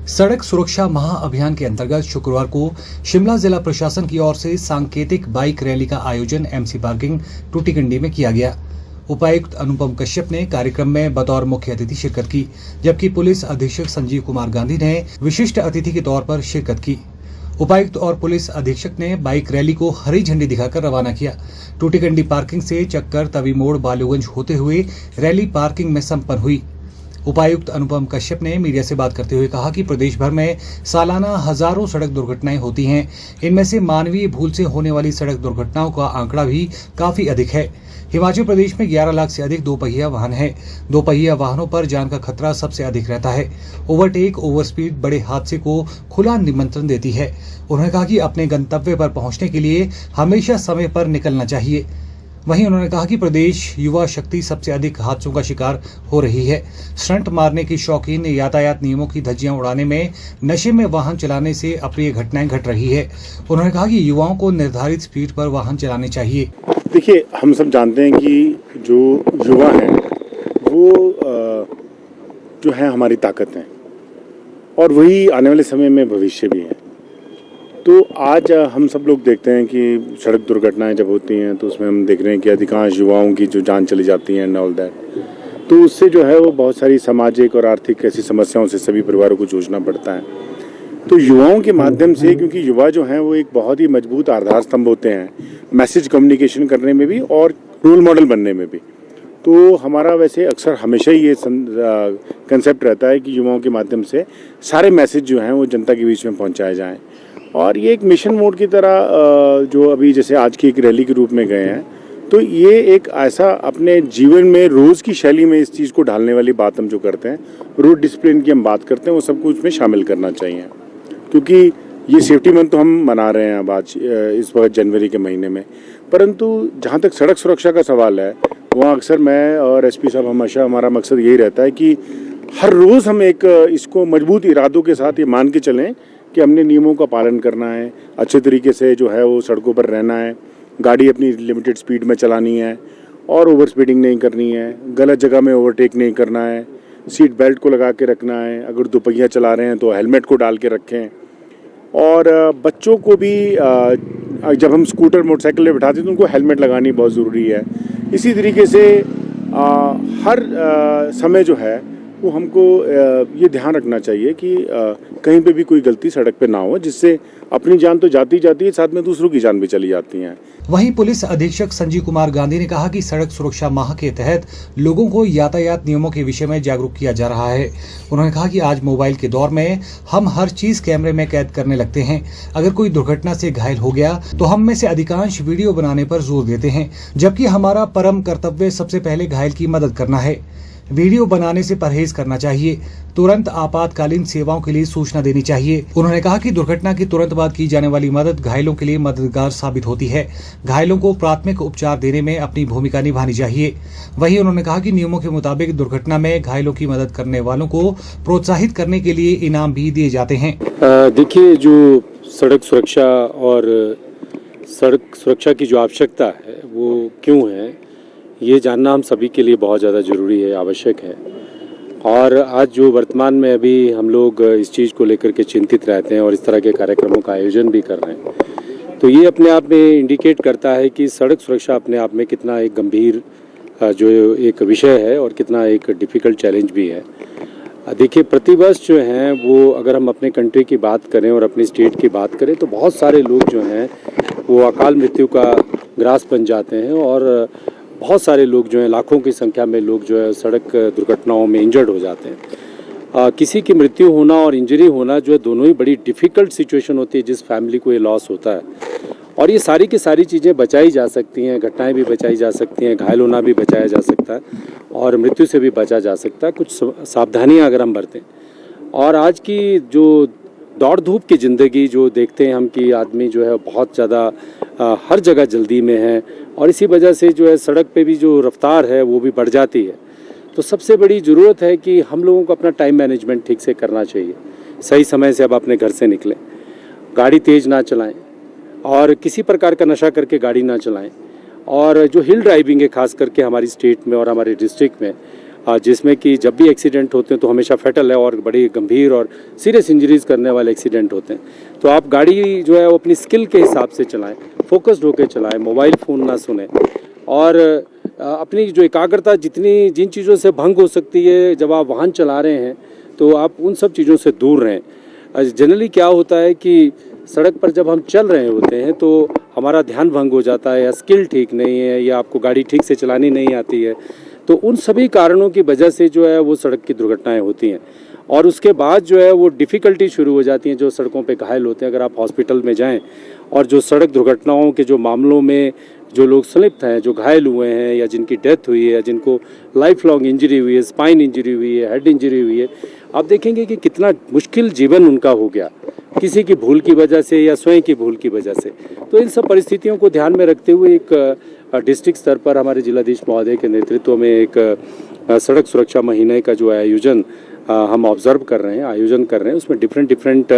सड़क सुरक्षा माह अभियान के अंतर्गत शुक्रवार को शिमला जिला प्रशासन की ओर से सांकेतिक बाइक रैली का आयोजन एमसी पार्किंग टूटीकंडी में किया गया। उपायुक्त अनुपम कश्यप ने कार्यक्रम में बतौर मुख्य अतिथि शिरकत की, जबकि पुलिस अधीक्षक संजीव कुमार गांधी ने विशिष्ट अतिथि के तौर पर शिरकत की। उपायुक्त और पुलिस अधीक्षक ने बाइक रैली को हरी झंडी दिखाकर रवाना किया। टूटीकंडी पार्किंग से चक्कर तवी मोड़ बालूगंज होते हुए रैली पार्किंग में संपन्न हुई। उपायुक्त अनुपम कश्यप ने मीडिया से बात करते हुए कहा कि प्रदेश भर में सालाना हजारों सड़क दुर्घटनाएं होती हैं। इनमें से मानवीय भूल से होने वाली सड़क दुर्घटनाओं का आंकड़ा भी काफी अधिक है। हिमाचल प्रदेश में 11 लाख से अधिक दोपहिया वाहन हैं। दोपहिया वाहनों पर जान का खतरा सबसे अधिक रहता है। ओवरटेक, ओवर स्पीड बड़े हादसे को खुला निमंत्रण देती है। उन्होंने कहा कि अपने गंतव्य पर पहुंचने के लिए हमेशा समय पर निकलना चाहिए। वहीं उन्होंने कहा कि प्रदेश युवा शक्ति सबसे अधिक हादसों का शिकार हो रही है। स्टंट मारने की शौकीन, यातायात नियमों की धज्जियां उड़ाने में, नशे में वाहन चलाने से अप्रिय घटनाएं घट रही है। उन्होंने कहा कि युवाओं को निर्धारित स्पीड पर वाहन चलाने चाहिए। देखिए, हम सब जानते हैं कि जो युवा हैं वो जो है हमारी ताकत है और वही आने वाले समय में भविष्य भी है। तो आज हम सब लोग देखते हैं कि सड़क दुर्घटनाएं जब होती हैं तो उसमें हम देख रहे हैं कि अधिकांश युवाओं की जो जान चली जाती है एंड ऑल दैट। तो उससे जो है वो बहुत सारी सामाजिक और आर्थिक ऐसी समस्याओं से सभी परिवारों को जूझना पड़ता है। तो युवाओं के माध्यम से, क्योंकि युवा जो हैं वो एक बहुत ही मजबूत आधार स्तंभ होते हैं मैसेज कम्युनिकेशन करने में भी और रोल मॉडल बनने में भी। तो हमारा वैसे अक्सर हमेशा ही ये कंसेप्ट रहता है कि युवाओं के माध्यम से सारे मैसेज जो हैं वो जनता के बीच में पहुंचाए जाएं। और ये एक मिशन मोड की तरह जो अभी जैसे आज की एक रैली के रूप में गए हैं, तो ये एक ऐसा अपने जीवन में रोज़ की शैली में इस चीज़ को ढालने वाली बात हम जो करते हैं, रोड डिसिप्लिन की हम बात करते हैं, वो सब कुछ में शामिल करना चाहिए। क्योंकि ये सेफ्टी मंथ तो हम मना रहे हैं अब आज इस वक्त जनवरी के महीने में, परंतु जहाँ तक सड़क सुरक्षा का सवाल है वहाँ अक्सर मैं और एसपी साहब हमेशा हमारा मकसद यही रहता है कि हर रोज़ हम एक इसको मजबूत इरादों के साथ ये मान के चलें कि हमने नियमों का पालन करना है, अच्छे तरीके से जो है वो सड़कों पर रहना है, गाड़ी अपनी लिमिटेड स्पीड में चलानी है और ओवर स्पीडिंग नहीं करनी है, गलत जगह में ओवरटेक नहीं करना है, सीट बेल्ट को लगा के रखना है, अगर दोपहिया चला रहे हैं तो हेलमेट को डाल के रखें। और बच्चों को भी जब हम स्कूटर मोटरसाइकिल में बिठाते हैं तो उनको हेलमेट लगानी बहुत ज़रूरी है। इसी तरीके से हर समय जो है वो हमको ये ध्यान रखना चाहिए कि कहीं पे भी कोई गलती सड़क पे ना हो, जिससे अपनी जान तो जाती जाती है, साथ में दूसरों की जान भी चली जाती है। वहीं पुलिस अधीक्षक संजीव कुमार गांधी ने कहा कि सड़क सुरक्षा माह के तहत लोगों को यातायात नियमों के विषय में जागरूक किया जा रहा है। उन्होंने कहा कि आज मोबाइल के दौर में हम हर चीज कैमरे में कैद करने लगते हैं। अगर कोई दुर्घटना से घायल हो गया तो हम में से अधिकांश वीडियो बनाने पर जोर देते हैं, जबकि हमारा परम कर्तव्य सबसे पहले घायल की मदद करना है। वीडियो बनाने से परहेज करना चाहिए। तुरंत आपातकालीन सेवाओं के लिए सूचना देनी चाहिए। उन्होंने कहा कि दुर्घटना के तुरंत बाद की जाने वाली मदद घायलों के लिए मददगार साबित होती है। घायलों को प्राथमिक उपचार देने में अपनी भूमिका निभानी चाहिए। वहीं उन्होंने कहा कि नियमों के मुताबिक दुर्घटना में घायलों की मदद करने वालों को प्रोत्साहित करने के लिए इनाम भी दिए जाते हैं। देखिए, जो सड़क सुरक्षा और सड़क सुरक्षा की जो आवश्यकता है वो क्यों है, ये जानना हम सभी के लिए बहुत ज़्यादा ज़रूरी है, आवश्यक है। और आज जो वर्तमान में अभी हम लोग इस चीज़ को लेकर के चिंतित रहते हैं और इस तरह के कार्यक्रमों का आयोजन भी कर रहे हैं, तो ये अपने आप में इंडिकेट करता है कि सड़क सुरक्षा अपने आप में कितना एक गंभीर जो एक विषय है और कितना एक डिफ़िकल्ट चैलेंज भी है। देखिए, प्रतिवर्ष जो हैं वो अगर हम अपने कंट्री की बात करें और अपनी स्टेट की बात करें तो बहुत सारे लोग जो हैं वो अकाल मृत्यु का ग्रास बन जाते हैं और बहुत सारे लोग जो हैं, लाखों की संख्या में लोग जो है सड़क दुर्घटनाओं में इंजर्ड हो जाते हैं। किसी की मृत्यु होना और इंजरी होना जो है दोनों ही बड़ी डिफ़िकल्ट सिचुएशन होती है जिस फैमिली को ये लॉस होता है। और ये सारी की सारी चीज़ें बचाई जा सकती हैं, घटनाएं भी बचाई जा सकती हैं, घायल होना भी बचाया जा सकता है और मृत्यु से भी बचा जा सकता है, कुछ सावधानियाँ अगर हम बरतें। और आज की जो दौड़ धूप की ज़िंदगी जो देखते हैं हम कि आदमी जो है बहुत ज़्यादा हर जगह जल्दी में है और इसी वजह से जो है सड़क पे भी जो रफ्तार है वो भी बढ़ जाती है। तो सबसे बड़ी ज़रूरत है कि हम लोगों को अपना टाइम मैनेजमेंट ठीक से करना चाहिए। सही समय से अब अपने घर से निकलें, गाड़ी तेज़ ना चलाएं और किसी प्रकार का नशा करके गाड़ी ना चलाएं। और जो हिल ड्राइविंग है खास करके हमारी स्टेट में और हमारे डिस्ट्रिक्ट में, जिसमें कि जब भी एक्सीडेंट होते हैं तो हमेशा फैटल है और बड़ी गंभीर और सीरियस इंजरीज करने वाले एक्सीडेंट होते हैं। तो आप गाड़ी जो है वो अपनी स्किल के हिसाब से चलाएं, फोकस्ड होकर चलाएं, मोबाइल फ़ोन ना सुने और अपनी जो एकाग्रता जिन चीज़ों से भंग हो सकती है जब आप वाहन चला रहे हैं तो आप उन सब चीज़ों से दूर रहें। जनरली क्या होता है कि सड़क पर जब हम चल रहे होते हैं तो हमारा ध्यान भंग हो जाता है या स्किल ठीक नहीं है या आपको गाड़ी ठीक से चलानी नहीं आती है, तो उन सभी कारणों की वजह से जो है वो सड़क की दुर्घटनाएं होती हैं और उसके बाद जो है वो डिफ़िकल्टी शुरू हो जाती हैं। जो सड़कों पे घायल होते हैं, अगर आप हॉस्पिटल में जाएं और जो सड़क दुर्घटनाओं के जो मामलों में जो लोग संलिप्त हैं, जो घायल हुए हैं या जिनकी डेथ हुई है या जिनको लाइफ लॉन्ग इंजरी हुई है, स्पाइन इंजरी हुई है, हेड इंजरी हुई है, आप देखेंगे कि कितना मुश्किल जीवन उनका हो गया किसी की भूल की वजह से या स्वयं की भूल की वजह से। तो इन सब परिस्थितियों को ध्यान में रखते हुए एक डिस्ट्रिक्ट स्तर पर हमारे जिलाधीश महोदय के नेतृत्व में एक सड़क सुरक्षा महीने का जो आयोजन हम ऑब्जर्व कर रहे हैं, आयोजन कर रहे हैं। उसमें डिफरेंट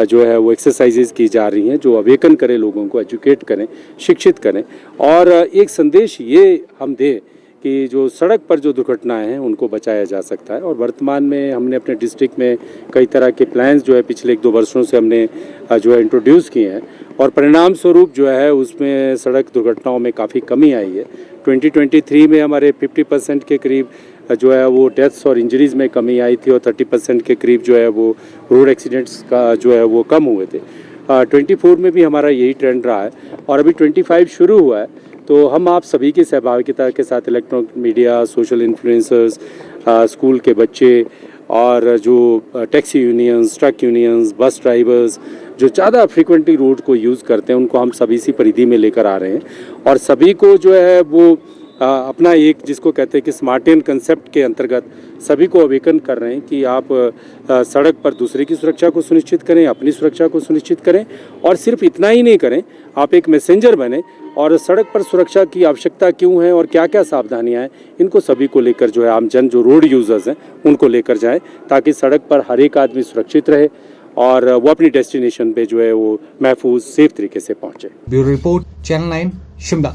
जो है वो एक्सरसाइजेज की जा रही हैं जो अवेकन करें, लोगों को एजुकेट करें, शिक्षित करें और एक संदेश ये हम दें कि जो सड़क पर जो दुर्घटनाएं हैं उनको बचाया जा सकता है। और वर्तमान में हमने अपने डिस्ट्रिक्ट में कई तरह के प्लान्स जो है पिछले 1-2 वर्षों से हमने जो है इंट्रोड्यूस किए हैं और परिणाम स्वरूप जो है उसमें सड़क दुर्घटनाओं में काफ़ी कमी आई है। 2023 में हमारे 50% के करीब जो है वो डेथ्स और इंजरीज़ में कमी आई थी और 30% के करीब जो है वो रोड एक्सीडेंट्स का जो है वो कम हुए थे। 24 में भी हमारा यही ट्रेंड रहा है और अभी 25 शुरू हुआ है। तो हम आप सभी की सहभागिता के साथ electronic media, social influencers, school के बच्चे और जो taxi unions, truck unions, bus drivers जो ज़्यादा फ्रीक्वेंटली रोड को यूज़ करते हैं उनको हम सभी इसी परिधि में लेकर आ रहे हैं और सभी को जो है वो अपना एक जिसको कहते हैं कि स्मार्टियन कंसेप्ट के अंतर्गत सभी को अवेकन कर रहे हैं कि आप सड़क पर दूसरे की सुरक्षा को सुनिश्चित करें, अपनी सुरक्षा को सुनिश्चित करें और सिर्फ इतना ही नहीं करें, आप एक मैसेंजर बने और सड़क पर सुरक्षा की आवश्यकता क्यों है और क्या क्या सावधानियां हैं इनको सभी को लेकर जो है आम जन जो रोड यूज़र्स हैं उनको लेकर जाएं ताकि सड़क पर हर एक आदमी सुरक्षित रहे और वो अपनी डेस्टिनेशन पे जो है वो महफूज सेफ तरीके से पहुँचे। Bureau report, channel 9, Shimla.